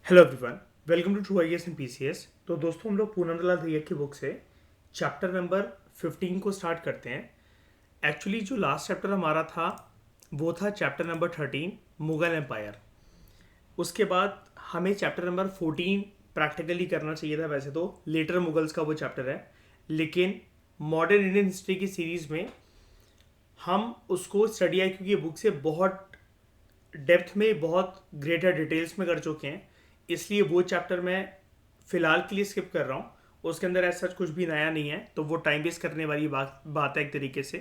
Hello everyone, welcome to true IAS and PCS. तो दोस्तों, हम लोग पूनमदलाल दहिया की बुक से चैप्टर नंबर 15 को स्टार्ट करते हैं। एक्चुअली जो लास्ट चैप्टर हमारा था वो था चैप्टर नंबर 13, मुगल एम्पायर। उसके बाद हमें चैप्टर नंबर 14 प्रैक्टिकली करना चाहिए था। वैसे तो लेटर मुगल्स का वो चैप्टर है, लेकिन मॉडर्न इंडियन हिस्ट्री की सीरीज़ में हम उसको स्टडी आईक्यू की बुक से बहुत डेप्थ में, बहुत ग्रेटर डिटेल्स में कर चुके हैं। इसलिए वो चैप्टर मैं फ़िलहाल के लिए स्किप कर रहा हूँ। उसके अंदर ऐसा कुछ भी नया नहीं है, तो वो टाइम वेस्ट करने वाली बात है एक तरीके से।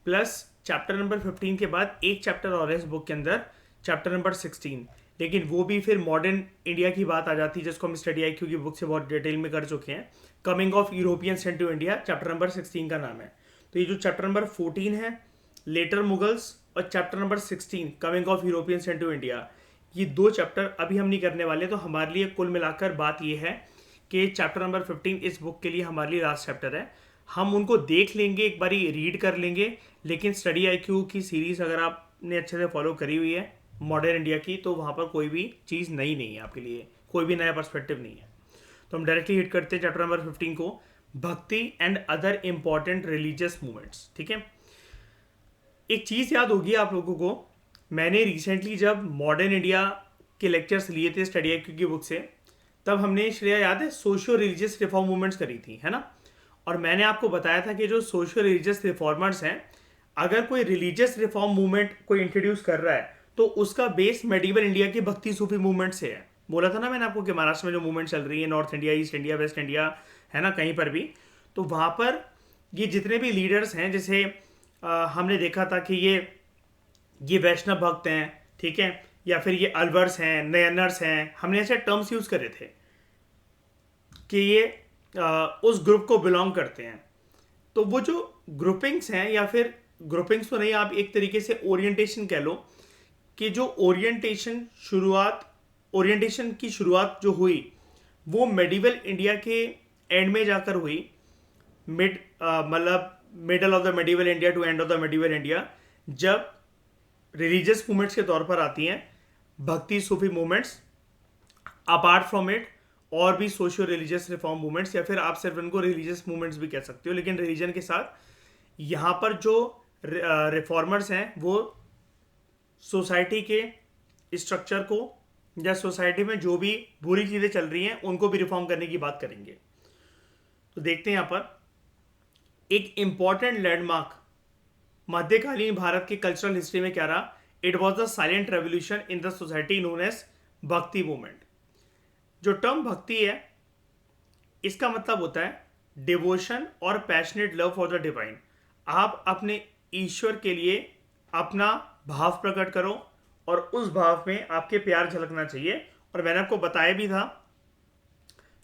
प्लस चैप्टर नंबर 15 के बाद एक चैप्टर और है इस बुक के अंदर, चैप्टर नंबर 16। लेकिन वो भी फिर मॉडर्न इंडिया की बात आ जाती है, जिसको हम स्टडी आई क्यू की बुक से बहुत डिटेल में कर चुके हैं। Coming of Europeans into India chapter number 16 का नाम है। तो ये जो चैप्टर नंबर 14 है, लेटर मुगल्स, और chapter number 16 coming of Europeans into India, ये दो चैप्टर अभी हम नहीं करने वाले। तो हमारे लिए कुल मिलाकर बात ये है कि चैप्टर नंबर 15 इस बुक के लिए हमारे लिए लास्ट चैप्टर है। हम उनको देख लेंगे, एक बारी रीड कर लेंगे। लेकिन स्टडी आईक्यू की सीरीज अगर आपने अच्छे से फॉलो करी हुई है मॉडर्न इंडिया की, तो वहाँ पर कोई भी चीज़ नई नहीं है आपके लिए, कोई भी नया पर्सपेक्टिव नहीं है। तो हम डायरेक्टली हिट करते हैं चैप्टर नंबर 15 को, भक्ति and other important religious movements. ठीक है। एक चीज़ याद होगी आप लोगों को, मैंने रिसेंटली जब मॉडर्न इंडिया के लेक्चर्स लिए थे स्टडी आईक्यू की बुक से, तब हमने, श्रेया याद है, सोशियो रिलीजियस रिफॉर्म मूवमेंट्स करी थी, है ना। और मैंने आपको बताया था कि जो सोशियो रिलीजियस रिफॉर्मर्स हैं, अगर कोई रिलीजियस रिफॉर्म मूवमेंट कोई इंट्रोड्यूस कर रहा है तो उसका बेस मेडिवल इंडिया की भक्ति सूफी मूवमेंट से है। बोला था ना मैंने आपको कि महाराष्ट्र में जो मूवमेंट चल रही है, north India, east India, waste India, है ना, कहीं पर भी, तो वहाँ पर ये जितने भी लीडर्स हैं, जैसे हमने देखा था कि ये वैष्णव भक्त हैं, ठीक है, या फिर ये अलवर्स हैं, नयनर्स हैं, हमने ऐसे टर्म्स यूज करे थे कि ये उस ग्रुप को बिलोंग करते हैं। तो वो जो ग्रुपिंग्स हैं, या फिर ग्रुपिंग्स तो नहीं, आप एक तरीके से ओरिएंटेशन कह लो, कि जो ओरिएंटेशन की शुरुआत जो हुई वो मेडिवल इंडिया के एंड में जाकर हुई। मतलब middle of the medieval India to end of the medieval India, जब रिलीजियस मूवमेंट्स के तौर पर आती हैं bhakti Sufi movements, apart from it और भी सोशियो रिलीजियस रिफॉर्म मूवमेंट्स, या फिर आप सिर्फ इनको रिलीजियस मूवमेंट्स भी कह सकते हो। लेकिन रिलीजन के साथ यहाँ पर जो रिफॉर्मर्स हैं वो सोसाइटी के स्ट्रक्चर को, या सोसाइटी में जो भी बुरी चीज़ें चल रही हैं उनको भी रिफॉर्म करने की बात करेंगे। तो देखते हैं यहाँ पर एक इंपॉर्टेंट लैंडमार्क मध्यकालीन भारत के कल्चरल हिस्ट्री में क्या रहा। It was the silent revolution in the society known as bhakti movement. जो टर्म भक्ति है, इसका मतलब होता है डिवोशन और passionate love for the divine. आप अपने ईश्वर के लिए अपना भाव प्रकट करो, और उस भाव में आपके प्यार झलकना चाहिए। और मैंने आपको बताया भी था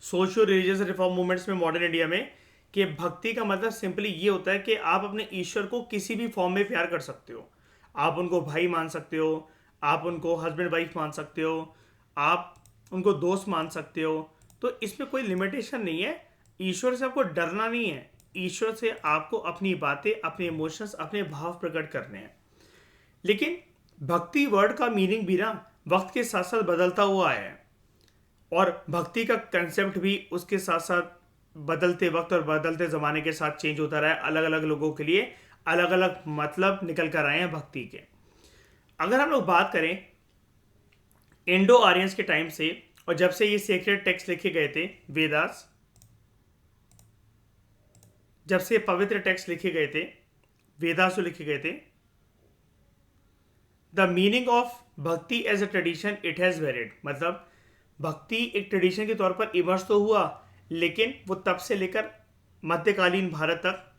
सोशियो रिलीजियस रिफॉर्म मूवमेंट्स में मॉडर्न इंडिया में, कि भक्ति का मतलब सिंपली ये होता है कि आप अपने ईश्वर को किसी भी फॉर्म में प्यार कर सकते हो। आप उनको भाई मान सकते हो, आप उनको हस्बैंड वाइफ मान सकते हो, आप उनको दोस्त मान सकते हो। तो इसमें कोई लिमिटेशन नहीं है। ईश्वर से आपको डरना नहीं है, ईश्वर से आपको अपनी बातें, अपने इमोशंस, अपने भाव प्रकट करने हैं। लेकिन भक्ति वर्ड का मीनिंग भी ना वक्त के साथ साथ बदलता हुआ है, और भक्ति का कंसेप्ट भी उसके साथ साथ बदलते वक्त और बदलते ज़माने के साथ चेंज होता रहा है। अलग अलग लोगों के लिए अलग अलग मतलब निकल कर आए हैं भक्ति के। अगर हम लोग बात करें इंडो आर्यंस के टाइम से, और जब से ये सेक्रेड टेक्स्ट लिखे गए थे, वेदास, जब से पवित्र टेक्स्ट लिखे गए थे, वेदास जो लिखे गए थे, the meaning of bhakti as a tradition it has varied. मतलब भक्ति एक ट्रेडिशन के तौर पर इमर्स तो हुआ, लेकिन वो तब से लेकर मध्यकालीन भारत तक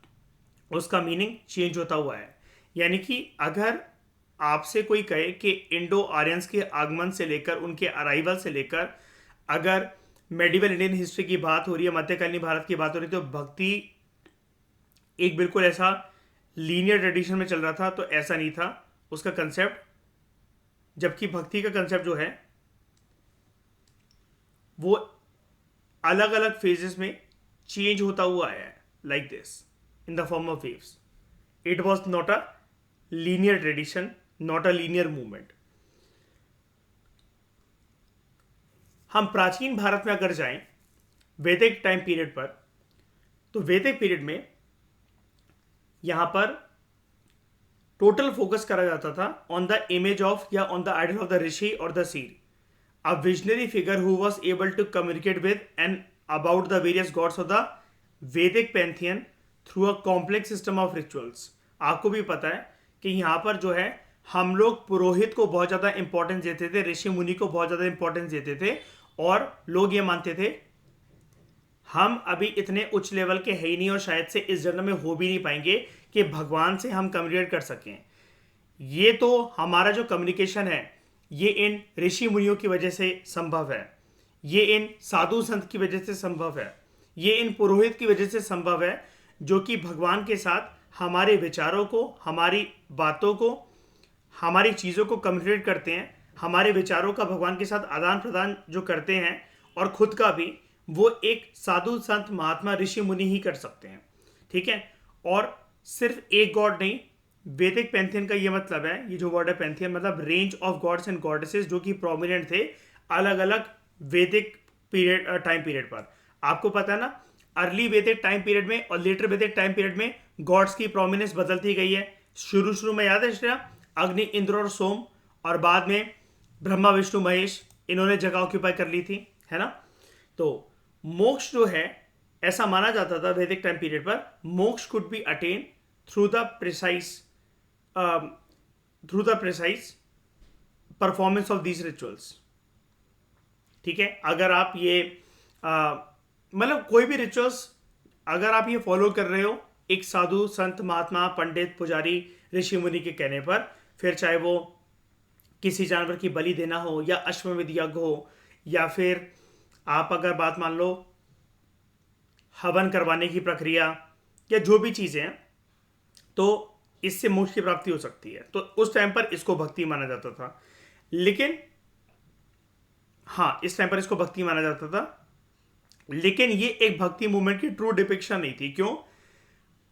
उसका मीनिंग चेंज होता हुआ है। यानी कि अगर आपसे कोई कहे कि इंडो आर्यंस के आगमन से लेकर, उनके अराइवल से लेकर, अगर मेडिवल इंडियन हिस्ट्री की बात हो रही है, मध्यकालीन भारत की बात हो रही है, तो भक्ति एक बिल्कुल ऐसा लीनियर ट्रेडिशन में चल रहा था, तो ऐसा नहीं था उसका कंसेप्ट। जबकि भक्ति का कंसेप्ट जो है वो अलग अलग फेजेस में चेंज होता हुआ है, like this, in the form of waves. It was not a linear tradition, not a linear movement. हम प्राचीन भारत में अगर जाएं वैदिक टाइम पीरियड पर, तो वैदिक पीरियड में यहां पर टोटल फोकस करा जाता था ऑन द इमेज ऑफ या on the idol of the rishi और the seer, a visionary figure who was able to communicate with and about the various gods of the Vedic pantheon through a complex system of rituals. आपको भी पता है कि यहाँ पर जो है हम लोग पुरोहित को बहुत ज़्यादा इंपॉर्टेंस देते थे, ऋषि मुनि को बहुत ज़्यादा इंपॉर्टेंस देते थे, और लोग ये मानते थे हम अभी इतने उच्च लेवल के है ही नहीं और शायद से इस जन्म में हो भी नहीं पाएंगे कि भगवान से हम कम्युनिकेट कर सकें। ये तो हमारा जो कम्युनिकेशन है ये इन ऋषि मुनियों की वजह से संभव है, ये इन साधु संत की वजह से संभव है, ये इन पुरोहित की वजह से संभव है, जो कि भगवान के साथ हमारे विचारों को, हमारी बातों को, हमारी चीज़ों को कम्युनिकेट करते हैं, हमारे विचारों का भगवान के साथ आदान प्रदान जो करते हैं, और खुद का भी, वो एक साधु संत महात्मा ऋषि मुनि ही कर सकते हैं। ठीक है, और सिर्फ एक गॉड नहीं, वैदिक पैंथियन का ये मतलब है, ये जो वर्ड है पैंथियन मतलब range of gods and goddesses जो कि प्रोमिनेंट थे अलग अलग वैदिक पीरियड टाइम पीरियड पर। आपको पता है ना, अर्ली वैदिक टाइम पीरियड में और लेटर वैदिक टाइम पीरियड में गॉड्स की प्रोमिनेंस बदलती गई है। शुरू में याद है श्रेया, अग्नि, इंद्र और सोम, और बाद में ब्रह्मा विष्णु महेश, इन्होंने जगह ऑक्यूपाई कर ली थी, है ना। तो मोक्ष जो है, ऐसा माना जाता था वैदिक टाइम पीरियड पर, मोक्ष could be attain through the precise performance of these rituals. ठीक है, अगर आप ये मतलब कोई भी रिचुअल्स अगर आप ये फॉलो कर रहे हो एक साधु संत महात्मा पंडित पुजारी ऋषि मुनि के कहने पर, फिर चाहे वो किसी जानवर की बलि देना हो या अश्वमेध यज्ञ हो, या फिर आप अगर बात मान लो हवन करवाने की प्रक्रिया, या जो भी चीज़ें हैं, तो इससे मोक्ष की प्राप्ति हो सकती है। तो उस टाइम पर इसको भक्ति माना जाता था। लेकिन हाँ, इस टाइम पर इसको भक्ति माना जाता था, लेकिन ये एक भक्ति मूवमेंट की ट्रू डिपिक्शन नहीं थी। क्यों?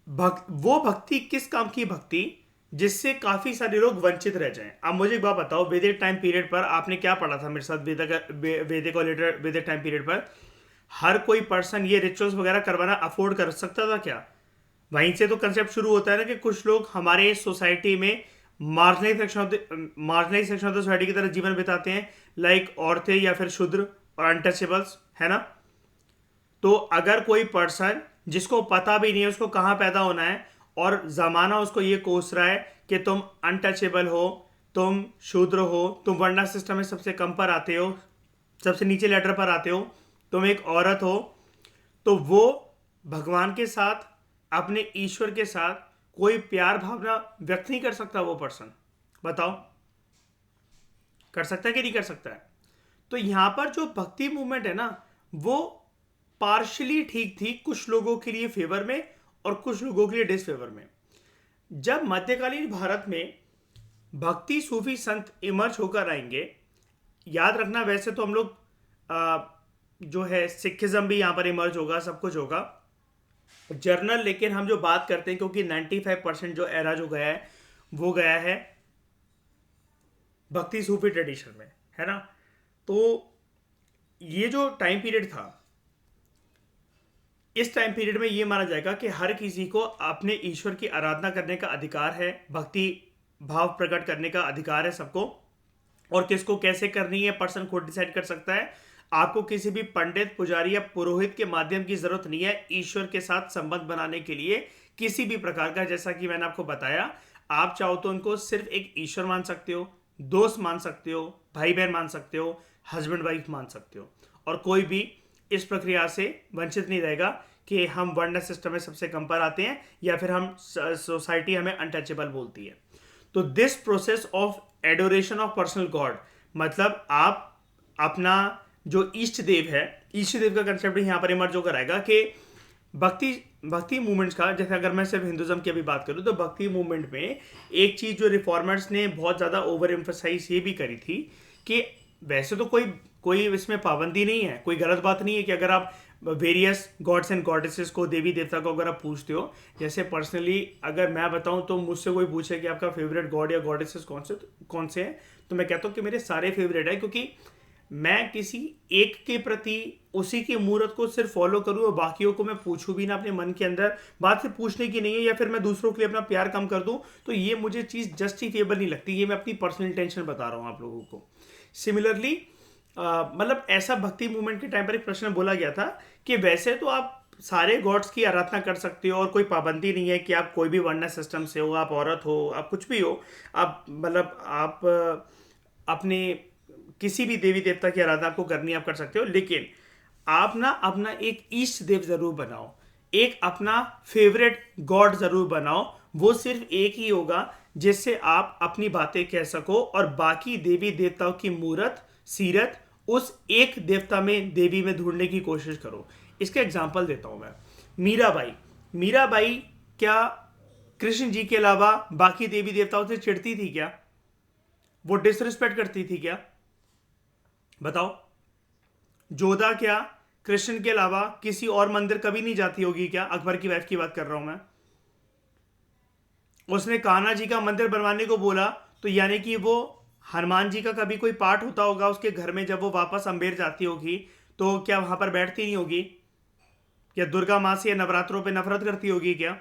वो भक्ति किस काम की भक्ति जिससे काफी सारे लोग वंचित रह जाएं। अब मुझे एक बात बताओ, वैदिक टाइम पीरियड पर आपने क्या पढ़ा था मेरे साथ? वैदिक और वैदिक टाइम पीरियड पर हर कोई पर्सन ये रिचुअल्स वगैरह करवाना अफोर्ड कर सकता था क्या? वहीं से तो कंसेप्ट शुरू होता है ना कि कुछ लोग हमारे सोसाइटी में marginalise section of the society की तरह जीवन बिताते हैं, लाइक औरतें या फिर शूद्र और अनटचेबल्स, है ना। तो अगर कोई पर्सन जिसको पता भी नहीं है उसको कहाँ पैदा होना है, और जमाना उसको ये कोस रहा है कि तुम अनटचेबल हो, तुम शूद्र हो, तुम वर्ण सिस्टम में सबसे कम पर आते हो, सबसे नीचे लेटर पर आते हो, तुम एक औरत हो, तो वो भगवान के साथ, अपने ईश्वर के साथ कोई प्यार भावना व्यक्त नहीं कर सकता। वो पर्सन बताओ कर सकता है कि नहीं कर सकता है? तो यहां पर जो भक्ति मूवमेंट है ना, वो पार्शली ठीक थी, कुछ लोगों के लिए फेवर में और कुछ लोगों के लिए डिसफेवर में। जब मध्यकालीन भारत में भक्ति सूफी संत इमर्ज होकर आएंगे, याद रखना वैसे तो हम लोग जो है सिखिज्म भी यहां पर इमर्ज होगा, सब कुछ होगा जर्नल, लेकिन हम जो बात करते हैं, क्योंकि 95% जो एरा जो गया है वो गया है भक्ति सूफी ट्रेडिशन में, है ना। तो ये जो टाइम पीरियड था, इस टाइम पीरियड में ये माना जाएगा कि हर किसी को अपने ईश्वर की आराधना करने का अधिकार है, भक्ति भाव प्रकट करने का अधिकार है सबको, और किसको कैसे करनी है पर्सन खुद डिसाइड कर सकता है। आपको किसी भी पंडित पुजारी या पुरोहित के माध्यम की जरूरत नहीं है ईश्वर के साथ संबंध बनाने के लिए किसी भी प्रकार का। जैसा कि मैंने आपको बताया, आप चाहो तो उनको सिर्फ एक ईश्वर मान सकते हो, दोस्त मान सकते हो, भाई बहन मान सकते हो, हस्बैंड वाइफ मान सकते हो, और कोई भी इस प्रक्रिया से वंचित नहीं रहेगा कि हम वर्ण सिस्टम में सबसे कम पर आते हैं या फिर हम सोसाइटी हमें अनटचेबल बोलती है। तो this process of adoration of personal God, मतलब आप अपना जो इष्ट देव है, इष्ट देव का कंसेप्ट यहाँ पर इमर्ज होकर आएगा कि भक्ति मूवमेंट्स का, जैसे अगर मैं सिर्फ हिंदुज्म की अभी बात करूँ तो भक्ति मूवमेंट में एक चीज जो रिफॉर्मर्स ने बहुत ज्यादा ओवर एम्फसाइज ये भी करी थी कि वैसे तो कोई इसमें पाबंदी नहीं है, कोई गलत बात नहीं है कि अगर आप वेरियस गॉड्स एंड गॉडेसेस को, देवी देवता को अगर आप पूछते हो, जैसे पर्सनली अगर मैं बताऊं तो मुझसे कोई पूछे कि आपका फेवरेट गॉड या गॉडेसेस कौन से हैं, तो मैं कहता हूं कि मेरे सारे फेवरेट है, क्योंकि मैं किसी एक के प्रति उसी की मूर्त को सिर्फ फॉलो करूं और बाकियों को मैं पूछूं भी ना अपने मन के अंदर, बात से पूछने की नहीं है, या फिर मैं दूसरों के लिए अपना प्यार कम कर दूं, तो ये मुझे चीज़ जस्टिफिएबल नहीं लगती। ये मैं अपनी पर्सनल इंटेंशन बता रहा हूं आप लोगों को। सिमिलरली मतलब ऐसा भक्ति मूवमेंट के टाइम पर एक प्रश्न बोला गया था कि वैसे तो आप सारे गॉड्स की आराधना कर सकते हो और कोई पाबंदी नहीं है कि आप कोई भी वर्ण सिस्टम से हो, आप औरत हो, आप कुछ भी हो, आप मतलब आप अपने किसी भी देवी देवता की आराधना आपको करनी है, आप कर सकते हो, लेकिन आप ना अपना एक इष्ट देव जरूर बनाओ, एक अपना फेवरेट गॉड जरूर बनाओ। वो सिर्फ एक ही होगा जिससे आप अपनी बातें कह सको और बाकी देवी देवताओं की मूरत सीरत उस एक देवता में, देवी में ढूंढने की कोशिश करो। इसका एग्जाम्पल देता हूं मैं। मीराबाई, मीराबाई क्या कृष्ण जी के अलावा बाकी देवी देवताओं से चिढ़ती थी क्या? वो डिसरिस्पेक्ट करती थी क्या? बताओ। जोधा क्या कृष्ण के अलावा किसी और मंदिर कभी नहीं जाती होगी क्या? अकबर की वाइफ की बात कर रहा हूं मैं। उसने कान्हा जी का मंदिर बनवाने को बोला तो यानी कि वो हनुमान जी का कभी कोई पाठ होता होगा उसके घर में, जब वो वापस अम्बेर जाती होगी तो क्या वहां पर बैठती नहीं होगी? या दुर्गा माँ से या नवरात्रों पे नफरत करती होगी क्या?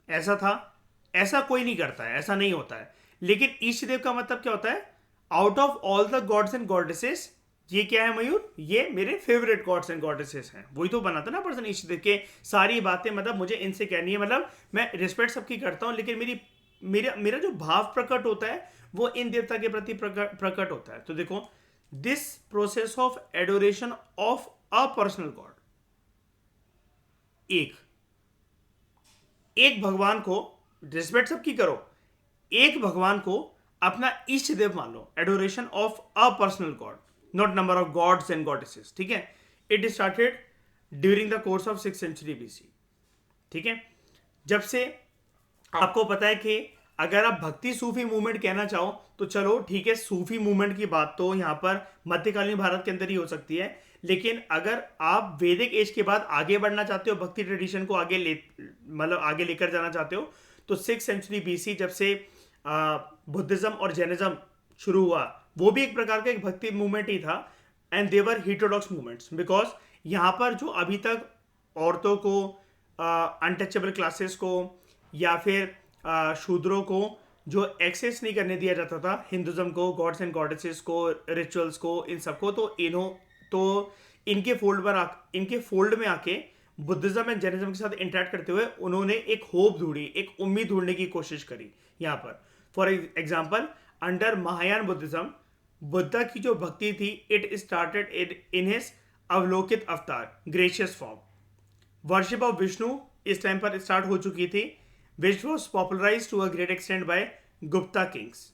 ऐसा था? ऐसा कोई नहीं करता है, ऐसा नहीं होता है। लेकिन इष्ट देव का मतलब क्या होता है? Out of all the gods and goddesses, ये क्या है मयूर? ये मेरे फेवरेट गॉड्स एंड गॉडेसेस हैं। वही तो बनाता ना पर्सन इष्ट देव के। सारी बातें मतलब मुझे इनसे कहनी है, मतलब मैं रिस्पेक्ट सबकी करता हूं, लेकिन मेरा मेरा जो भाव प्रकट होता है वो इन देवता के प्रति प्रकट होता है। तो देखो, this process of adoration of a personal God, एक एक भगवान को रिस्पेक्ट सबकी करो, एक भगवान को अपना इष्ट देव मान लो। Adoration of a personal god, not number of gods and goddesses. ठीक है? It started during the course of 6th century BC। ठीक है? जब से आपको पता है कि अगर आप भक्ति सूफी मूवमेंट कहना चाहो तो चलो ठीक है, सूफी मूवमेंट की बात तो यहाँ पर मध्यकालीन भारत के अंदर ही हो सकती है। लेकिन अगर आप वैदिक एज के बाद आगे बढ़ना चाहते हो, भक्ति ट्रेडिशन को आगे मतलब आगे लेकर जाना चाहते हो, तो 6th century BC जब से बुद्धिज्म और जैनिज्म शुरू हुआ, वो भी एक प्रकार का एक भक्ति मूवमेंट ही था। एंड देवर हिटोडॉक्स मूवमेंट्स, बिकॉज यहाँ पर जो अभी तक औरतों को, अनटचेबल क्लासेस को या फिर शूद्रों को जो एक्सेस नहीं करने दिया जाता था, हिंदुज्म को, गॉड्स एंड गॉडेसेस को, रिचुअल्स को, इन सबको, तो इनके फोल्ड में आके बुद्धिज्म एंड जैनिज्म के साथ इंटरेक्ट करते हुए उन्होंने एक होप ढूंढी, एक उम्मीद ढूंढने की कोशिश करी यहाँ पर। For example, under Mahayana Buddhism, Buddha की जो भक्ति थी, it started in his Avalokita avatar, gracious form. Worship of Vishnu इस टाइम पर स्टार्ट हो चुकी थी, which was popularise to a great extent by Gupta kings.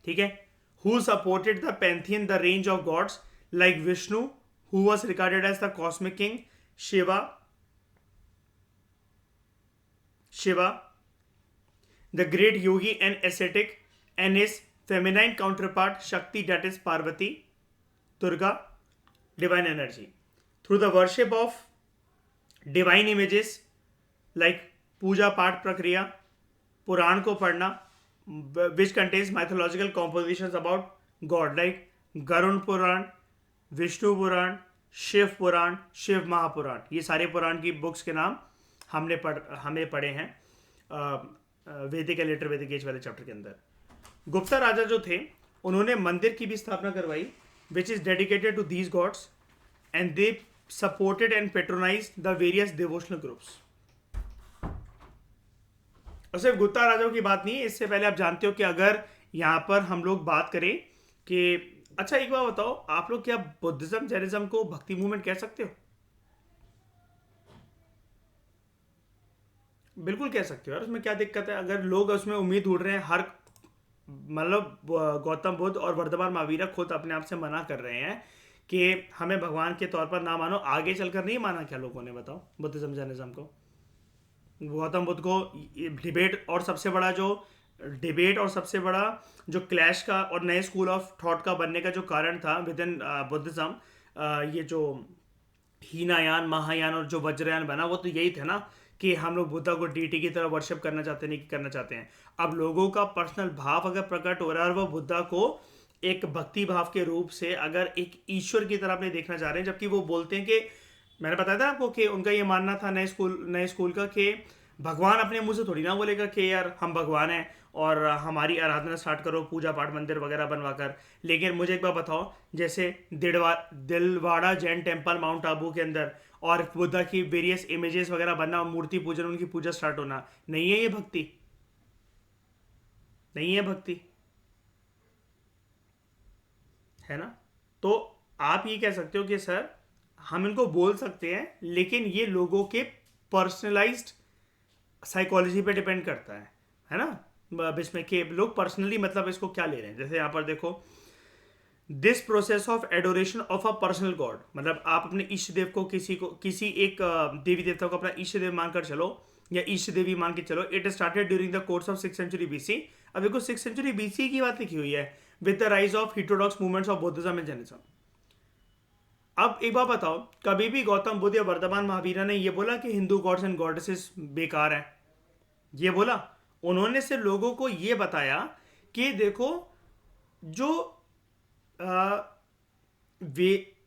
ठीक है? Who supported the pantheon, the range of gods like Vishnu, who was regarded as the cosmic king, Shiva, the great yogi and ascetic, and his feminine counterpart Shakti, that is Parvati, Durga, divine energy. Through the worship of divine images like पूजा पाठ प्रक्रिया, पुराण को पढ़ना, which contains mythological compositions about God like Garuda पुराण, विष्णु पुराण, शिव पुराण, शिव महापुराण। ये सारे पुराण की books के नाम हमने पढ़े हैं वैदिक एंड लेटर वैदिक एज वाले चैप्टर के अंदर। गुप्ता राजा जो थे, उन्होंने मंदिर की भी स्थापना करवाई, which is dedicated to these gods, and they supported and patronise the various devotional groups. और सिर्फ गुप्ता राजाओं की बात नहीं है, इससे पहले आप जानते हो कि अगर यहाँ पर हम लोग बात करें कि, अच्छा एक बात बताओ, आप लोग क्या बुद्धिज्म जैनिज्म को भक्ति मूवमेंट कह सकते हो? बिल्कुल कह सकते हो यार, उसमें क्या दिक्कत है? अगर लोग उसमें उम्मीद ढूंढ रहे हैं, हर मतलब गौतम बुद्ध और वर्धमान महावीर खुद अपने आप से मना कर रहे हैं कि हमें भगवान के तौर पर ना मानो। आगे चलकर नहीं माना क्या लोगों ने? बताओ, बुद्धिज्म जैनिज्म को, गौतम बुद्ध को। डिबेट और सबसे बड़ा जो क्लैश का और नए स्कूल ऑफ थॉट का बनने का जो कारण था विद इन बुद्धिज्म, ये जो हीनायान, महायान और जो वज्रयान बना, वो तो यही थे ना कि हम लोग बुद्धा को डीटी की तरह वर्शिप करना चाहते नहीं करना चाहते हैं। अब लोगों का पर्सनल भाव अगर प्रकट हो रहा है और वो बुद्धा को एक भक्ति भाव के रूप से अगर एक ईश्वर की तरह अपने देखना चाह रहे हैं, जबकि वो बोलते हैं कि मैंने बताया था आपको कि उनका ये मानना था नए स्कूल का कि भगवान अपने मुंह से थोड़ी ना बोलेगा कि यार हम भगवान हैं और हमारी आराधना स्टार्ट करो पूजा पाठ मंदिर वगैरह बनवा कर। लेकिन मुझे एक बार बताओ, जैसे दिलवाड़ा जैन टेम्पल माउंट आबू के अंदर और बुद्धा की वेरियस इमेजेस वगैरह बनना और मूर्ति पूजन, उनकी पूजा स्टार्ट होना, नहीं है ये भक्ति? नहीं है भक्ति, है ना? तो आप ये कह सकते हो कि सर हम इनको बोल सकते हैं, लेकिन ये लोगों के पर्सनलाइज्ड साइकोलॉजी पे डिपेंड करता है ना? इसमें कि लोग पर्सनली मतलब इसको क्या ले रहे हैं। जैसे यहाँ पर देखो, this process of adoration of a personal God, मतलब आप अपने इष्ट देव को किसी एक देवी देवता को अपना इष्ट देव मानकर चलो या इष्ट देवी मान के चलो। It started during the course of 6th century BC. अब देखो 6th सेंचुरी बीसी की बात लिखी हुई है, with the rise of heterodox movements of Buddhism and Jainism. अब एक बात बताओ, कभी भी गौतम बुद्ध या वर्तमान महावीर ने ये बोला कि हिंदू गॉड्स एंड गॉडेसेस बेकार हैं? ये बोला? उन्होंने से लोगों को ये बताया कि देखो जो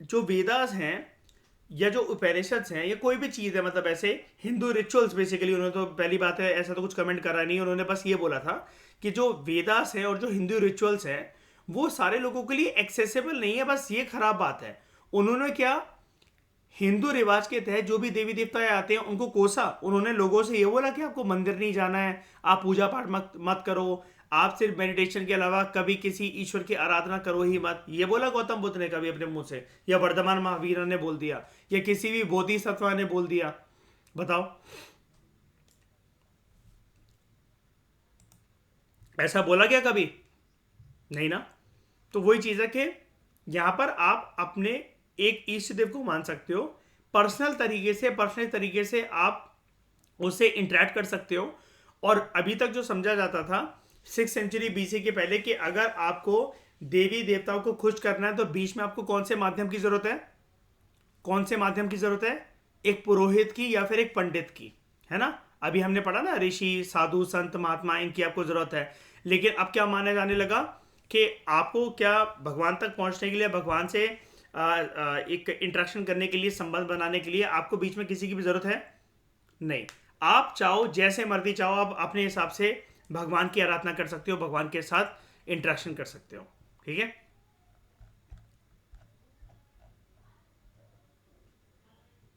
जो वेदास हैं या जो उपनिषद्स हैं या कोई भी चीज़ है, मतलब ऐसे हिंदू रिचुअल्स बेसिकली, उन्होंने तो पहली बात है ऐसा तो कुछ कमेंट करा नहीं, उन्होंने बस ये बोला था कि जो वेदास हैं और जो हिंदू रिचुअल्स हैं वो सारे लोगों के लिए एक्सेसिबल नहीं है, बस ये खराब बात है। उन्होंने क्या, हिंदू रिवाज के तहत जो भी देवी देवता आते हैं उनको कोसा। उन्होंने लोगों से ये बोला कि आपको मंदिर नहीं जाना है, आप पूजा पाठ मत करो, आप सिर्फ मेडिटेशन के अलावा कभी किसी ईश्वर की आराधना करो ही मत। ये बोला गौतम बुद्ध ने कभी अपने मुंह से, या वर्धमान महावीर ने बोल दिया, या किसी भी बोधिसत्व ने बोल दिया? बताओ, ऐसा बोला क्या कभी? नहीं ना। तो वही चीज है कि यहां पर आप अपने एक इष्ट देव को मान सकते हो, पर्सनल तरीके से आप उससे इंटरेक्ट कर सकते हो। और अभी तक जो समझा जाता था 6th सेंचुरी बीसी के पहले कि अगर आपको देवी देवताओं को खुश करना है तो बीच में आपको कौन से माध्यम की जरूरत है? कौन से माध्यम की जरूरत है? एक पुरोहित की या फिर एक पंडित की, है ना? अभी हमने पढ़ा ना, ऋषि साधु संत महात्मा, इनकी आपको जरूरत है। लेकिन अब क्या माना जाने लगा कि आपको क्या भगवान तक पहुंचने के लिए, भगवान से एक इंटरेक्शन करने के लिए, संबंध बनाने के लिए आपको बीच में किसी की भी जरूरत है? नहीं। आप चाहो जैसे मर्जी चाहो आप अपने हिसाब से भगवान की आराधना कर सकते हो, भगवान के साथ इंटरेक्शन कर सकते हो, ठीक है?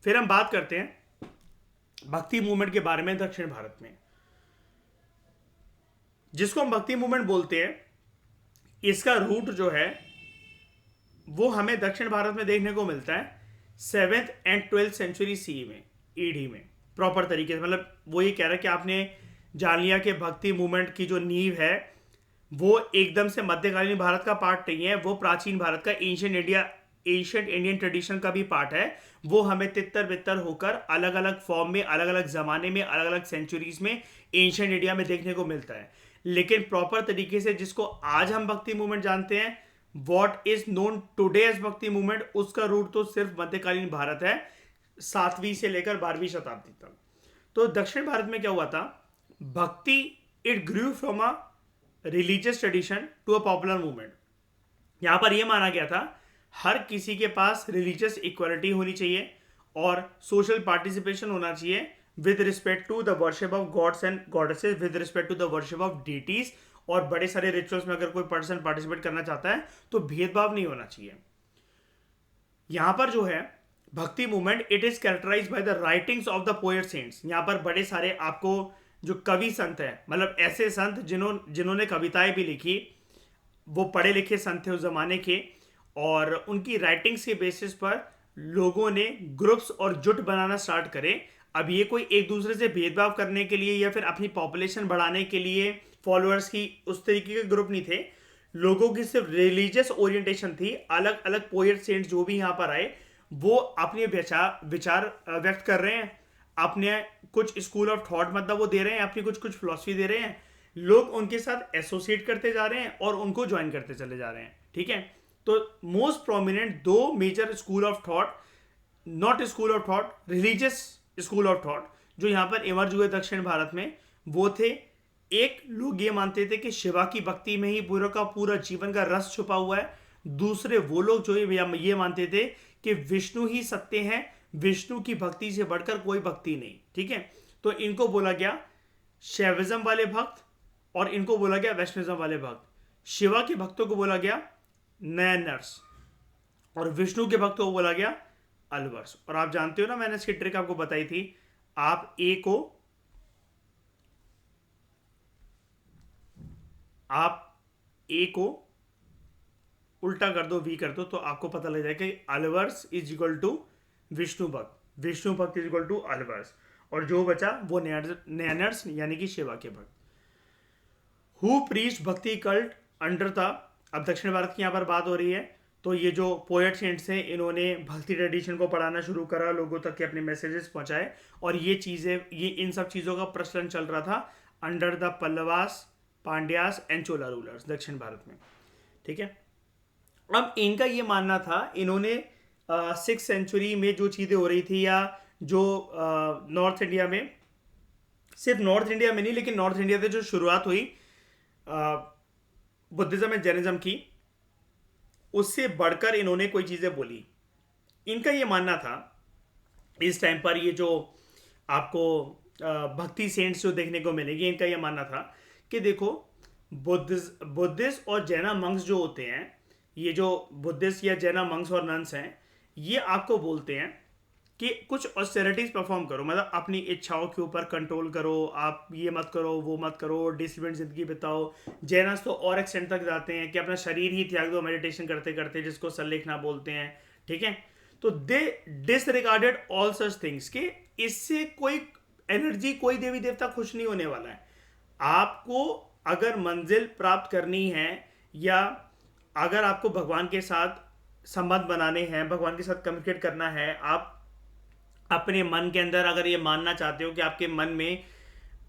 फिर हम बात करते हैं भक्ति मूवमेंट के बारे में दक्षिण भारत में, जिसको हम भक्ति मूवमेंट बोलते हैं। इसका रूट जो है वो हमें दक्षिण भारत में देखने को मिलता है 7th and 12th century C में, ईडी में, प्रॉपर तरीके से। मतलब वो ये कह रहा है कि आपने जान लिया कि भक्ति मूवमेंट की जो नींव है वो एकदम से मध्यकालीन भारत का पार्ट नहीं है, वो प्राचीन भारत का एशियंट इंडियन ट्रेडिशन का भी पार्ट है। वो हमें तितर बितर होकर अलग अलग फॉर्म में, अलग अलग जमाने में, अलग अलग सेंचुरीज में एशियंट इंडिया में देखने को मिलता है। लेकिन प्रॉपर तरीके से जिसको आज हम भक्ति मूवमेंट जानते हैं, what is known today as bhakti movement, उसका रूट तो सिर्फ मध्यकालीन भारत है, 7वीं से लेकर 12वीं शताब्दी तक। तो दक्षिण भारत में क्या हुआ था, bhakti it grew from a religious tradition to a popular movement. यहां पर यह माना गया था हर किसी के पास रिलीजियस इक्वालिटी होनी चाहिए और सोशल पार्टिसिपेशन होना चाहिए with respect to the worship of gods and goddesses, with respect to the worship of deities. और बड़े सारे रिचुअल्स में अगर कोई पर्सन पार्टिसिपेट करना चाहता है तो भेदभाव नहीं होना चाहिए। यहां पर जो है bhakti movement, it is characterise by the writings of the poet saints. यहां पर बड़े सारे आपको जो कवि संत हैं, मतलब ऐसे संत जिन्होंने कविताएं भी लिखी, वो पढ़े लिखे संत थे उस जमाने के, और उनकी राइटिंग्स के बेसिस पर लोगों ने ग्रुप्स और जुट बनाना स्टार्ट करे। अब ये कोई एक दूसरे से भेदभाव करने के लिए या फिर अपनी पॉपुलेशन बढ़ाने के लिए फॉलोअर्स की उस तरीके के ग्रुप नहीं थे, लोगों की सिर्फ रिलीजियस ओरिएंटेशन थी। अलग अलग पोएट सेंट्स जो भी यहाँ पर आए वो अपने विचार व्यक्त कर रहे हैं, अपने कुछ स्कूल ऑफ थॉट मतलब वो दे रहे हैं, अपनी कुछ फिलॉसफी दे रहे हैं, लोग उनके साथ एसोसिएट करते जा रहे हैं और उनको ज्वाइन करते चले जा रहे हैं, ठीक है? तो most prominent 2 major school of thought, not school of thought, religious school of thought जो यहाँ पर इमर्ज हुए दक्षिण भारत में, वो थे एक लोग ये मानते थे कि शिवा की भक्ति में ही पूरा का पूरा जीवन का रस छुपा हुआ है। दूसरे वो लोग जो ये मानते थे कि विष्णु ही सत्य हैं, विष्णु की भक्ति से बढ़कर कोई भक्ति नहीं। ठीक है, तो इनको बोला गया शैविज्म वाले भक्त और इनको बोला गया वैष्णविज्म वाले भक्त। शिवा के भक्तों को बोला गया नयनर्स और विष्णु के भक्तों को बोला गया अलवर्स। और आप जानते हो ना, मैंने इसकी ट्रिक आपको बताई थी, आप ए को उल्टा कर दो, वी कर दो, तो आपको पता लग जाएगा कि Alvars is equal to Vishnu bhakt, Vishnu भक्त इज इक्वल टू अलवर्स, और जो बचा वो नयनर्स यानी कि शिवा के भक्त। हु प्रीस्ट भक्ति कल्ट अंडर था। अब दक्षिण भारत की यहाँ पर बात हो रही है, तो ये जो पोएट सेंट्स हैं इन्होंने भक्ति ट्रेडिशन को पढ़ाना शुरू करा, लोगों तक के अपने मैसेजेस पहुंचाए, और ये चीज़ें, ये इन सब चीज़ों का प्रचलन चल रहा था under the Pallavas, Pandyas and Chola rulers दक्षिण भारत में। ठीक है, अब इनका ये मानना था, इन्होंने 6th सेंचुरी में जो चीज़ें हो रही थी, या जो नॉर्थ इंडिया में, सिर्फ नॉर्थ इंडिया में नहीं लेकिन नॉर्थ इंडिया से जो शुरुआत हुई बुद्धिज्म एंड जैनिज्म की, उससे बढ़कर इन्होंने कोई चीज़ें बोली। इनका ये मानना था इस टाइम पर, ये जो आपको भक्ति सेंट्स जो देखने को मिलेगी, इनका ये मानना था कि देखो बुद्धिस्ट और जैना मंक्स जो होते हैं, ये जो बुद्धिस्ट या जैना मंक्स और नन्स हैं, ये आपको बोलते हैं कि कुछ ऑस्टेरिटीज परफॉर्म करो, मतलब अपनी इच्छाओं के ऊपर कंट्रोल करो, आप ये मत करो, वो मत करो, डिसिप्लिन जिंदगी बिताओ। जैनस तो और एक्सटेंट तक जाते हैं कि अपना शरीर ही त्याग दो मेडिटेशन करते करते, जिसको सल्लेखना बोलते हैं। ठीक है, तो they disregarded all such things कि इससे कोई एनर्जी, कोई देवी देवता खुश नहीं होने वाला है। आपको अगर मंजिल प्राप्त करनी है, या अगर आपको भगवान के साथ संबंध बनाने हैं, भगवान के साथ कम्युनिकेट करना है, आप अपने मन के अंदर अगर ये मानना चाहते हो कि आपके मन में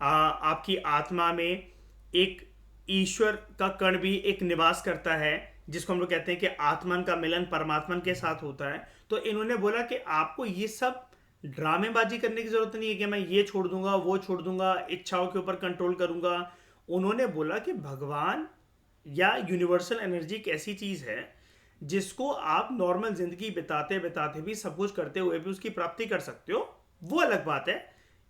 आपकी आत्मा में एक ईश्वर का कण भी एक निवास करता है, जिसको हम लोग कहते हैं कि आत्मन का मिलन परमात्मन के साथ होता है, तो इन्होंने बोला कि आपको ये सब ड्रामेबाजी करने की जरूरत नहीं है कि मैं ये छोड़ दूंगा, वो छोड़ दूंगा, इच्छाओं के ऊपर कंट्रोल करूंगा। उन्होंने बोला कि भगवान या यूनिवर्सल एनर्जी एक ऐसी चीज है जिसको आप नॉर्मल जिंदगी बिताते बिताते भी, सब कुछ करते हुए भी उसकी प्राप्ति कर सकते हो, वो अलग बात है।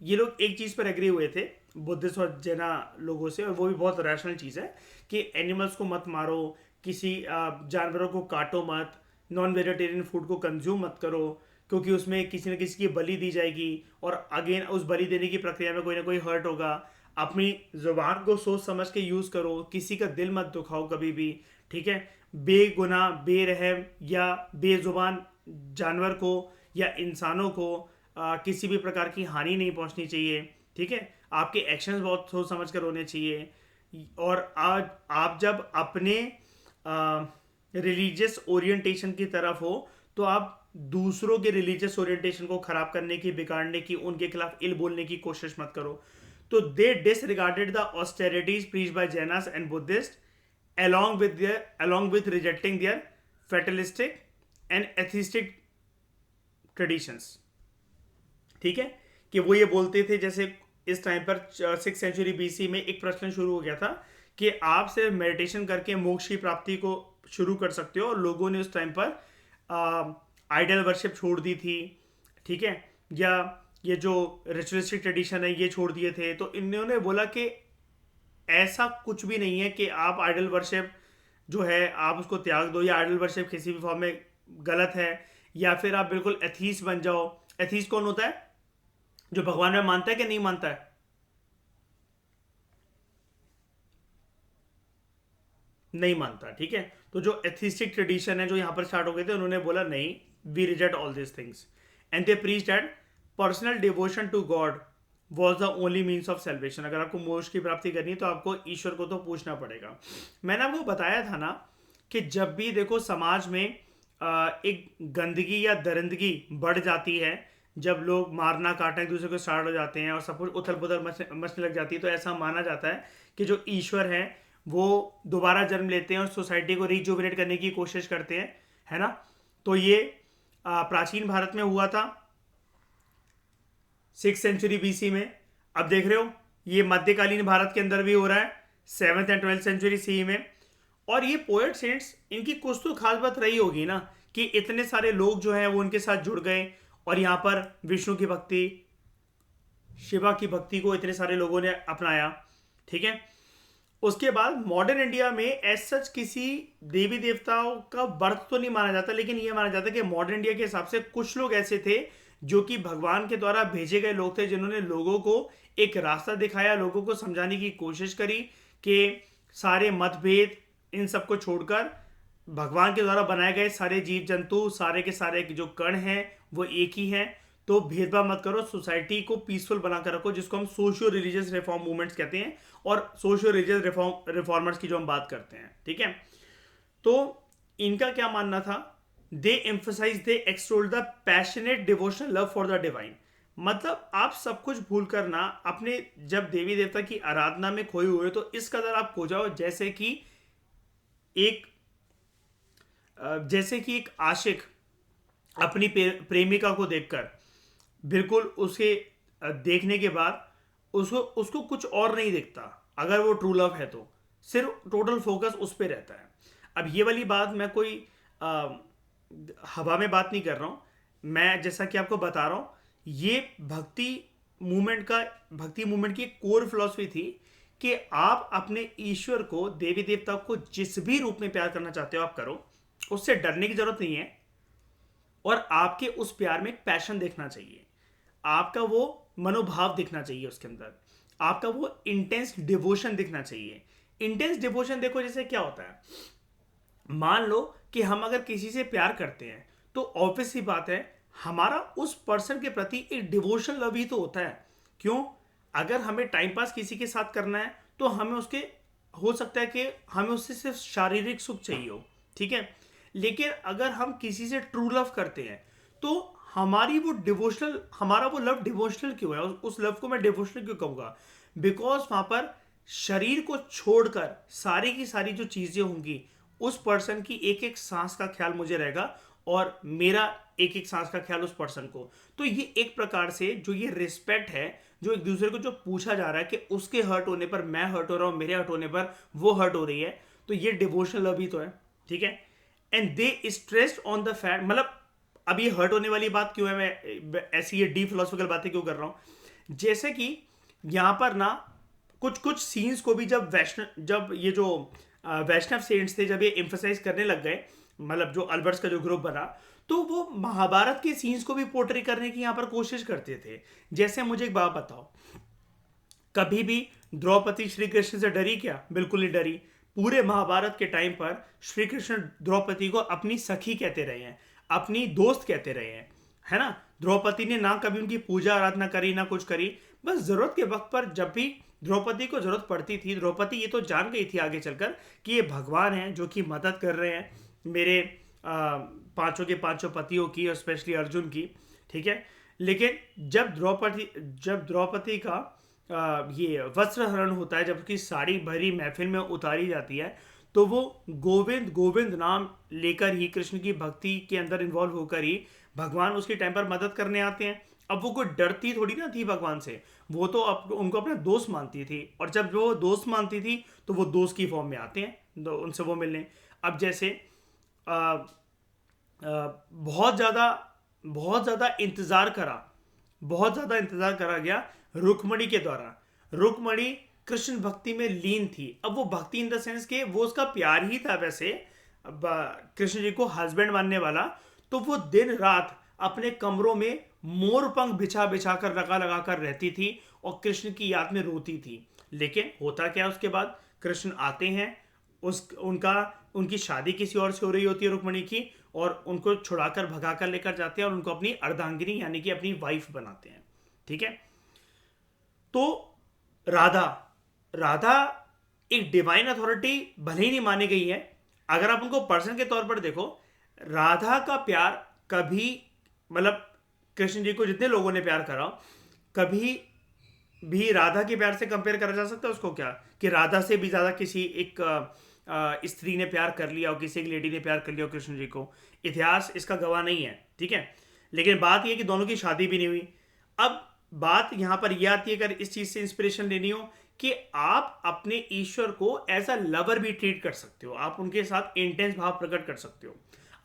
ये लोग एक चीज पर एग्री हुए थे बुद्धिस्ट और जैना लोगों से, और वो भी बहुत रैशनल चीज है कि एनिमल्स को मत मारो, किसी जानवरों को काटो मत, नॉन वेजिटेरियन फूड को कंज्यूम मत करो, क्योंकि उसमें किसी न किसी की बलि दी जाएगी, और अगेन उस बलि देने की प्रक्रिया में कोई ना कोई हर्ट होगा। अपनी जुबान को सोच समझ के यूज करो, किसी का दिल मत दुखाओ कभी भी। ठीक है, बेगुनाह, बेरहम या बेजुबान जानवर को या इंसानों को किसी भी प्रकार की हानि नहीं पहुंचनी चाहिए। ठीक है, आपके एक्शंस बहुत सोच समझ कर होने चाहिए। और आज आप जब अपने रिलीजियस ओरिएंटेशन की तरफ हो, तो आप दूसरों के रिलीजियस ओरिएंटेशन को खराब करने की, बिगाड़ने की, उनके खिलाफ इल बोलने की कोशिश मत करो। तो they disregarded the austerities preached by Jainas and Buddhist along with rejecting their fatalistic and atheistic traditions। ठीक है, कि वो ये बोलते थे, जैसे इस टाइम पर 6th सेंचुरी BC में एक प्रश्न शुरू हो गया था कि आप सिर्फ मेडिटेशन करके मोक्ष की प्राप्ति को शुरू कर सकते हो, और लोगों ने उस टाइम पर आइडल वर्शिप छोड़ दी थी। ठीक है, या ये जो रिचुअलिस्टिक ट्रेडिशन है ये छोड़ दिए थे। तो इन्होंने बोला कि ऐसा कुछ भी नहीं है कि आप आइडल वर्शिप जो है आप उसको त्याग दो, या आइडल वर्शिप किसी भी फॉर्म में गलत है, या फिर आप बिल्कुल एथीस्ट बन जाओ। एथीस्ट कौन होता है? जो भगवान में मानता है कि नहीं मानता है? नहीं मानता। ठीक है, तो जो एथिस्टिक ट्रेडिशन है जो यहां पर स्टार्ट हो गए थे, उन्होंने बोला नहीं, we reject all this things and they preached that personal devotion to god was the only means of salvation. अगर आपको मोक्ष की प्राप्ति करनी है तो आपको ईश्वर को तो पूछना पड़ेगा। मैंने आपको बताया था ना कि जब भी देखो समाज में एक गंदगी या दरिंदगी बढ़ जाती है, जब लोग मारना काटना एक दूसरे को स्टार्ट हो जाते हैं और सब कुछ उथल पुथल मचने लग जाती है, तो ऐसा माना जाता है कि जो ईश्वर है वो दोबारा जन्म लेते हैं और सोसाइटी को रिजुविनेट करने की कोशिश करते हैं, है ना। तो ये प्राचीन भारत में हुआ था 6th सेंचुरी BC में। अब देख रहे हो ये मध्यकालीन भारत के अंदर भी हो रहा है 7th and 12th century C में। और ये पोएट सेंट्स, इनकी कुछ तो खास बात रही होगी ना कि इतने सारे लोग जो हैं वो उनके साथ जुड़ गए और यहाँ पर विष्णु की भक्ति, शिवा की भक्ति को इतने सारे लोगों ने अपनाया। ठीक है, उसके बाद मॉडर्न इंडिया में एज सच किसी देवी देवताओं का बर्थ तो नहीं माना जाता, लेकिन यह माना जाता है कि मॉडर्न इंडिया के हिसाब से कुछ लोग ऐसे थे जो कि भगवान के द्वारा भेजे गए लोग थे, जिन्होंने लोगों को एक रास्ता दिखाया, लोगों को समझाने की कोशिश करी कि सारे मतभेद इन सबको छोड़कर भगवान के द्वारा बनाए गए सारे जीव जंतु, सारे के सारे जो कण हैं वो एक ही हैं। तो भेदभाव मत करो, सोसाइटी को पीसफुल बनाकर रखो, जिसको हम सोशियो रिलीजियस रिफॉर्म मूवमेंट्स कहते हैं और सोशियो रिलीजियस रिफॉर्मर्स की जो हम बात करते हैं। ठीक है, तो इनका क्या मानना था? They emphasize, they extolled the passionate devotional love for the divine. मतलब आप सब कुछ भूल कर ना अपने जब देवी देवता की आराधना में खोए हुए तो इस कदर आप खो जाओ एक जैसे कि एक आशिक अपनी प्रेमिका को देखकर बिल्कुल उसे देखने के बाद उसको उसको कुछ और नहीं दिखता, अगर वो ट्रू लव है तो सिर्फ टोटल फोकस उस पर रहता है। अब ये वाली बात मैं कोई हवा में बात नहीं कर रहा हूँ, मैं जैसा कि आपको बता रहा हूँ, ये भक्ति मूवमेंट की कोर फिलॉसफी थी कि आप अपने ईश्वर को, देवी देवता को जिस भी रूप में प्यार करना चाहते हो आप करो, उससे डरने की जरूरत नहीं है। और आपके उस प्यार में एक पैशन देखना चाहिए, आपका वो मनोभाव दिखना चाहिए उसके अंदर, आपका वो इंटेंस डिवोशन दिखना चाहिए। इंटेंस डिवोशन देखो जैसे क्या होता है, मान लो कि हम अगर किसी से प्यार करते हैं तो ऑब्वियस ही बात है हमारा उस पर्सन के प्रति एक डिवोशन लव ही तो होता है। क्यों? अगर हमें टाइम पास किसी के साथ करना है तो हमें उसके, हो सकता है कि हमें उससे सिर्फ शारीरिक सुख चाहिए हो, ठीक है, लेकिन अगर हम किसी से ट्रू लव करते हैं तो हमारी वो डिवोशनल, हमारा वो लव डिवोशनल क्यों है? उस लव को मैं डिवोशनल क्यों कहूँगा? बिकॉज वहाँ पर शरीर को छोड़कर सारी की सारी जो चीज़ें होंगी, उस पर्सन की एक एक सांस का ख्याल मुझे रहेगा और मेरा एक एक सांस का ख्याल उस पर्सन को। तो ये एक प्रकार से जो ये रिस्पेक्ट है, जो एक दूसरे को जो पूछा जा रहा है कि उसके हर्ट होने पर मैं हर्ट हो रहा हूँ, मेरे हर्ट होने पर वो हर्ट हो रही है, तो ये डिवोशनल लव ही तो है। ठीक है, and they stressed on the fact, मतलब अब ये हर्ट होने वाली बात क्यों है, मैं ऐसी ये डीप फिलोसफिकल बातें क्यों कर रहा हूँ? जैसे कि यहाँ पर ना कुछ कुछ सीन्स को भी जब ये जो वैष्णव सेंट्स थे, जब ये एम्फसाइज करने लग गए, मतलब जो अल्बर्ट्स का जो ग्रुप बना, तो वो महाभारत के सीन्स को भी पोर्ट्रे करने की यहाँ पर कोशिश करते थे। जैसे मुझे एक बात बताओ, कभी भी द्रौपदी श्री कृष्ण से डरी क्या? बिल्कुल नहीं डरी। पूरे महाभारत के टाइम पर श्री कृष्ण द्रौपदी को अपनी सखी कहते रहे हैं, अपनी दोस्त कहते रहे हैं, है ना। द्रौपदी ने ना कभी उनकी पूजा आराधना करी, ना कुछ करी। बस जरूरत के वक्त पर जब भी द्रौपदी को जरूरत पड़ती थी, द्रौपदी ये तो जान गई थी आगे चलकर कि ये भगवान हैं जो कि मदद कर रहे हैं मेरे पांचों के पांचों पतियों की, और स्पेशली अर्जुन की। ठीक है, लेकिन जब द्रौपदी का ये वस्त्र हरण होता है, जब उसकी साड़ी भरी महफिल में उतारी जाती है, तो वो गोविंद गोविंद नाम लेकर ही, कृष्ण की भक्ति के अंदर इन्वॉल्व होकर ही भगवान उसके टाइम पर मदद करने आते हैं। अब वो कोई डरती थोड़ी ना थी भगवान से, वो तो उनको अपना दोस्त मानती थी, और जब वो दोस्त मानती थी तो वो दोस्त की फॉर्म में आते हैं तो उनसे वो मिलने। अब जैसे बहुत ज़्यादा इंतज़ार करा गया रुक्मणी के द्वारा। रुक्मणी कृष्ण भक्ति में लीन थी। अब वो भक्ति इन द सेंस के वो उसका प्यार ही था वैसे, कृष्ण जी को हस्बैंड मानने वाला। तो वो दिन रात अपने कमरों में मोर पंख बिछा बिछा कर लगा कर रहती थी और कृष्ण की याद में रोती थी। लेकिन होता क्या, उसके बाद कृष्ण आते हैं, उनकी शादी किसी और से हो रही होती है रुक्मणी की, और उनको छुड़ाकर भगाकर लेकर जाते हैं और उनको अपनी अर्धांगिनी यानी कि अपनी वाइफ बनाते हैं। ठीक है, तो राधा एक डिवाइन अथॉरिटी भले ही नहीं मानी गई है, अगर आप उनको पर्सन के तौर पर देखो, राधा का प्यार कभी, मतलब कृष्ण जी को जितने लोगों ने प्यार करा, कभी भी राधा के प्यार से कंपेयर करा जा सकता है उसको क्या, कि राधा से भी ज्यादा किसी एक स्त्री ने प्यार कर लिया और किसी एक लेडी ने प्यार कर लिया कृष्ण जी को? इतिहास इसका गवाह नहीं है। ठीक है, लेकिन बात यह कि दोनों की शादी भी नहीं हुई। अब बात यहां पर यह आती है, अगर इस चीज से इंस्पिरेशन लेनी हो, कि आप अपने ईश्वर को एज अ लवर भी ट्रीट कर सकते हो, आप उनके साथ इंटेंस भाव प्रकट कर सकते हो।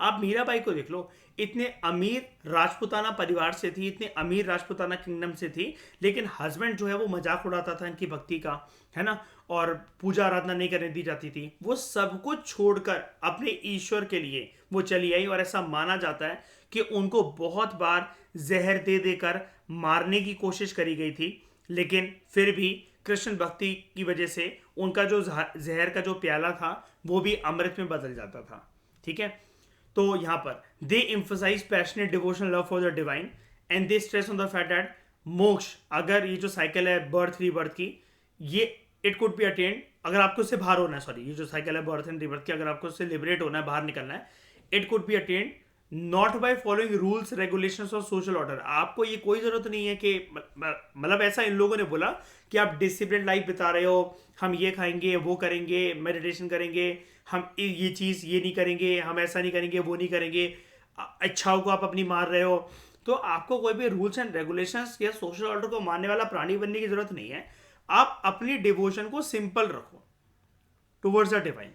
आप मीराबाई को देख लो, इतने अमीर राजपूताना परिवार से थी, इतने अमीर राजपूताना किंगडम से थी, लेकिन हस्बैंड जो है वो मजाक उड़ाता था इनकी भक्ति का, है ना, और पूजा आराधना नहीं करने दी जाती थी। वो सब कुछ छोड़कर अपने ईश्वर के लिए वो चली आई, और ऐसा माना जाता है कि उनको बहुत बार जहर दे देकर मारने की कोशिश करी गई थी, लेकिन फिर भी कृष्ण भक्ति की वजह से उनका जो जहर का जो प्याला था वो भी अमृत में बदल जाता था। ठीक है, तो यहां पर they emphasize passionate devotional love for the divine and they stress on the fact that moksha, अगर ये जो साइकिल है बर्थ रीबर्थ की, ये इट कुड बी अटेन्ड, अगर आपको उससे बाहर होना है, सॉरी, ये जो साइकिल है बर्थ एंड रीबर्थ की, अगर आपको उससे लिबरेट होना है, बाहर निकलना है, it could be attend not by following rules regulations और सोशल ऑर्डर। आपको ये कोई जरूरत नहीं है कि, मतलब ऐसा इन लोगों ने बोला कि आप डिसिप्लिन लाइफ बिता रहे हो, हम ये खाएंगे, वो करेंगे, मेडिटेशन करेंगे, हम ये चीज़ ये नहीं करेंगे, हम ऐसा नहीं करेंगे, वो नहीं करेंगे, इच्छाओं को आप अपनी मार रहे हो, तो आपको कोई भी रूल्स एंड रेगुलेशंस या सोशल ऑर्डर को मानने वाला प्राणी बनने की जरूरत नहीं है। आप अपनी डिवोशन को सिंपल रखो टुवर्ड्स द डिवाइन।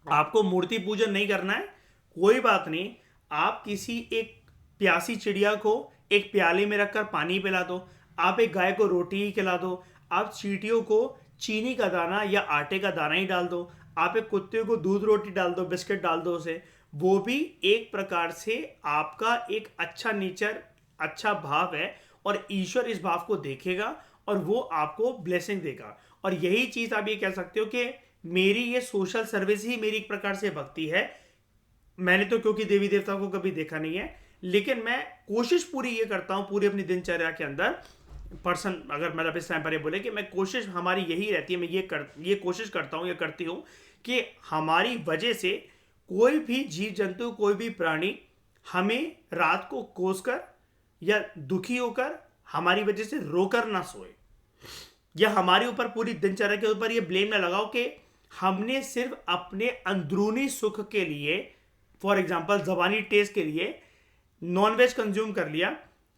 आपको मूर्ति पूजन नहीं करना है, कोई बात नहीं, आप किसी एक प्यासी चिड़िया को एक प्याले में रखकर पानी पिला दो, आप एक गाय को रोटी ही खिला दो, आप चींटियों को चीनी का दाना या आटे का दाना ही डाल दो, आप एक कुत्ते को दूध रोटी डाल दो, बिस्किट डाल दो उसे, वो भी एक प्रकार से आपका एक अच्छा नेचर, अच्छा भाव है, और ईश्वर इस भाव को देखेगा और वो आपको ब्लेसिंग देगा। और यही चीज आप ये कह सकते हो कि मेरी ये सोशल सर्विस ही मेरी एक प्रकार से भक्ति है। मैंने तो क्योंकि देवी देवता को कभी देखा नहीं है, लेकिन मैं कोशिश पूरी ये करता हूं पूरी अपनी दिनचर्या के अंदर, पर्सन अगर मतलब इस टाइम पर ये बोले कि मैं कोशिश हमारी यही रहती है, मैं ये कोशिश करता हूं, ये करती हूं कि हमारी वजह से कोई भी जीव जंतु, कोई भी प्राणी हमें रात को कोसकर या दुखी होकर हमारी वजह से रोकर ना सोए, या हमारे ऊपर पूरी दिनचर्या के ऊपर ये ब्लेम ना लगाओ कि हमने सिर्फ अपने अंदरूनी सुख के लिए, फॉर एग्जाम्पल जबानी टेस्ट के लिए नॉनवेज कंज्यूम कर लिया,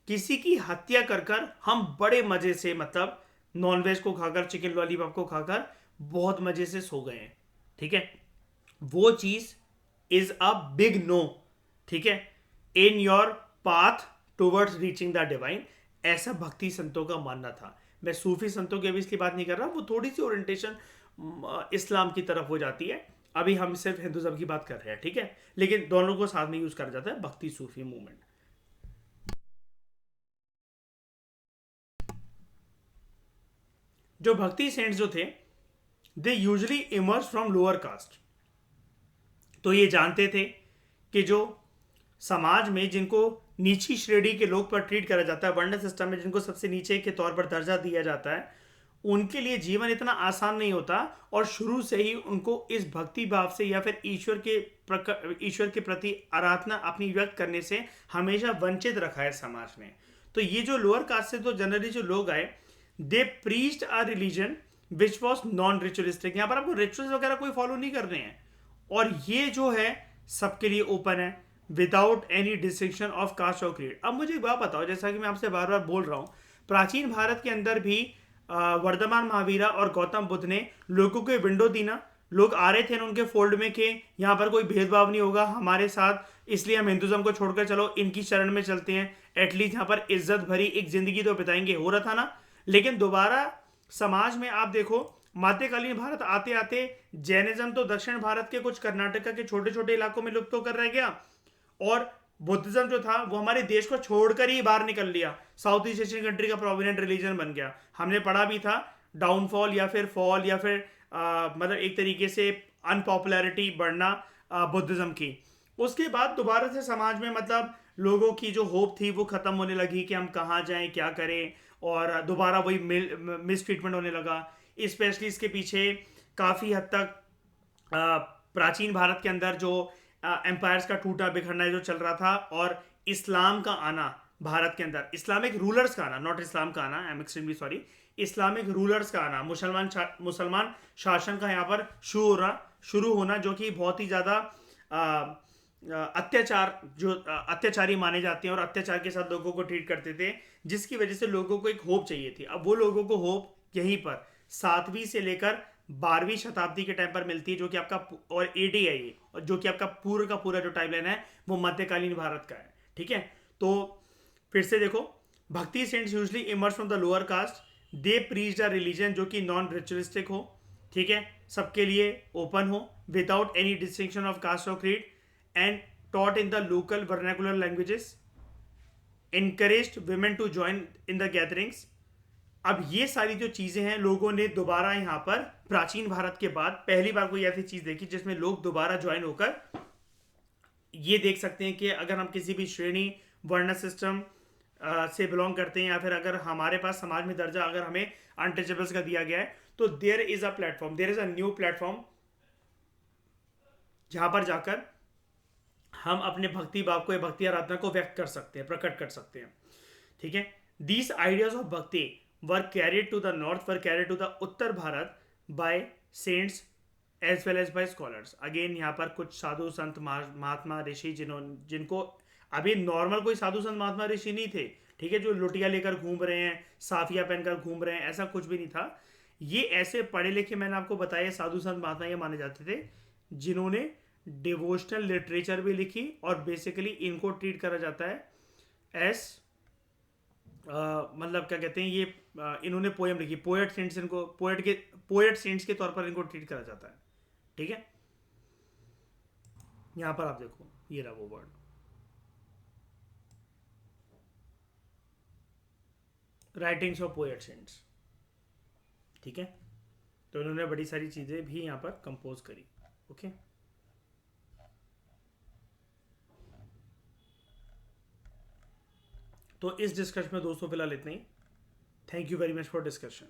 किसी की हत्या कर कर हम बड़े मजे से, मतलब नॉनवेज को खाकर, चिकन लॉलीपॉप को खाकर बहुत मजे से सो गए हैं। ठीक है, वो चीज इज अ बिग नो। ठीक है, in your path towards reaching the divine, ऐसा भक्ति संतों का मानना था। मैं सूफी संतों की अभी इसकी बात नहीं कर रहा, वो थोड़ी सी ओरिएंटेशन इस्लाम की तरफ हो जाती है, अभी हम सिर्फ हिंदुज्म की बात कर रहे हैं। ठीक है, लेकिन दोनों को साथ में यूज करा जाता है, भक्ति सूफी मूवमेंट। जो भक्ति सेंट्स जो थे, they usually emerge from lower caste. तो ये जानते थे कि जो समाज में जिनको नीची श्रेणी के लोग पर ट्रीट करा जाता है, वर्ण सिस्टम में जिनको सबसे नीचे के तौर पर दर्जा दिया जाता है, उनके लिए जीवन इतना आसान नहीं होता, और शुरू से ही उनको इस भक्ति भाव से या फिर ईश्वर के प्रति आराधना अपनी व्यक्त करने से हमेशा वंचित रखा है समाज ने। तो ये जो लोअर कास्ट से तो जनरली जो लोग आए, they preached a religion which was non ritualistic. यहाँ पर आपको रिचुअल्स वगैरह कोई फॉलो नहीं करने हैं, और ये जो है सबके लिए ओपन है, without any distinction of caste और क्रीड। अब मुझे एक बात बताओ, जैसा कि मैं आपसे बार बार बोल रहा हूं, प्राचीन भारत के अंदर भी वर्धमान महावीरा और गौतम बुद्ध ने लोगों को विंडो दी ना, लोग आ रहे थे ना उनके फोल्ड में कि यहाँ पर कोई भेदभाव नहीं होगा हमारे साथ, इसलिए हम हिंदुज्म को छोड़कर चलो इनकी शरण में चलते हैं, एटलीस्ट यहाँ पर इज्जत भरी एक जिंदगी तो बिताएंगे, हो रहा था ना। लेकिन दोबारा समाज में आप देखो, मध्यकालीन भारत आते आते जैनिज्म तो दक्षिण भारत के कुछ कर्नाटका के छोटे छोटे इलाकों में लुप्त होकर रह गया, और बुद्धिज्म जो था वो हमारे देश को छोड़कर ही बाहर निकल लिया, साउथ ईस्ट एशियन कंट्री का प्रोविनेंट रिलीजन बन गया। हमने पढ़ा भी था डाउनफॉल या फिर फॉल या फिर मतलब एक तरीके से अनपॉपुलैरिटी बढ़ना बुद्धिज्म की। उसके बाद दोबारा से समाज में मतलब लोगों की जो होप थी वो खत्म होने लगी कि हम कहाँ जाएं, क्या करें, और दोबारा वही मिस ट्रीटमेंट होने लगा। स्पेशली इसके पीछे काफ़ी हद तक प्राचीन भारत के अंदर जो एम्पायर्स का टूटा बिखरना जो चल रहा था, और इस्लाम का आना भारत के अंदर, इस्लामिक रूलर्स का आना, नॉट इस्लाम का आना, I am extremely sorry, Islamic rulers का आना, मुसलमान शासन का यहाँ पर शुरू होना, जो कि बहुत ही ज़्यादा अत्याचार जो अत्याचारी माने जाते हैं और अत्याचार के साथ लोगों को ट्रीट करते थे, जिसकी वजह से लोगों को एक होप चाहिए थी। अब वो लोगों को होप यहीं पर 7वीं से लेकर 12वीं शताब्दी के टाइम पर मिलती है, जो कि आपका और एडी है ये, और जो कि आपका पूरा का पूरा जो टाइमलाइन है वो मध्यकालीन भारत का है। ठीक है, तो फिर से देखो, bhakti saints usually emerge from the lower caste, they preach a religion जो कि नॉन रिचुअलिस्टिक हो, ठीक है, सबके लिए ओपन हो, without any distinction of caste और creed, and taught in the local vernacular languages, encouraged women to join in the gatherings। अब ये सारी जो चीजें हैं, लोगों ने दोबारा यहाँ पर प्राचीन भारत के बाद पहली बार कोई ऐसी चीज देखी जिसमें लोग दोबारा ज्वाइन होकर ये देख सकते हैं कि अगर हम किसी भी श्रेणी वर्ण सिस्टम से बिलोंग करते हैं, या फिर अगर हमारे पास समाज में दर्जा अगर हमें अनटचेबल्स का दिया गया है, तो there is a platform, there is a new platform जहां पर जाकर हम अपने भक्ति भाव को या भक्ति आराधना को व्यक्त कर सकते हैं, प्रकट कर सकते हैं। ठीक है, these ideas of bhakti were carried to the north, were carried to the Uttar Bharat by saints as well as by scholars. Again यहाँ पर कुछ साधु संत महात्मा ऋषि जिनको अभी नॉर्मल कोई साधु संत महात्मा ऋषि नहीं थे, ठीक है, जो लुटिया लेकर घूम रहे हैं, साफिया पहनकर घूम रहे हैं, ऐसा कुछ भी नहीं था। ये ऐसे पढ़े लिखे, मैंने आपको बताया, साधु संत महात्मा ये माने जाते थे जिन्होंने डिवोशनल लिटरेचर भी लिखी, और बेसिकली इनको ट्रीट करा जाता है एस मतलब क्या कहते हैं ये, इन्होंने पोएम लिखी, पोएट सेंट्स, इनको पोएट सेंट्स के तौर पर इनको ट्रीट करा जाता है। ठीक है, यहां पर आप देखो, ये रहा वो word, writings of poet saints. ठीक है, तो इन्होंने बड़ी सारी चीजें भी यहां पर कंपोज करी। ओके, तो इस डिस्कशन में दोस्तों फिलहाल इतना ही। Thank you very much for discussion.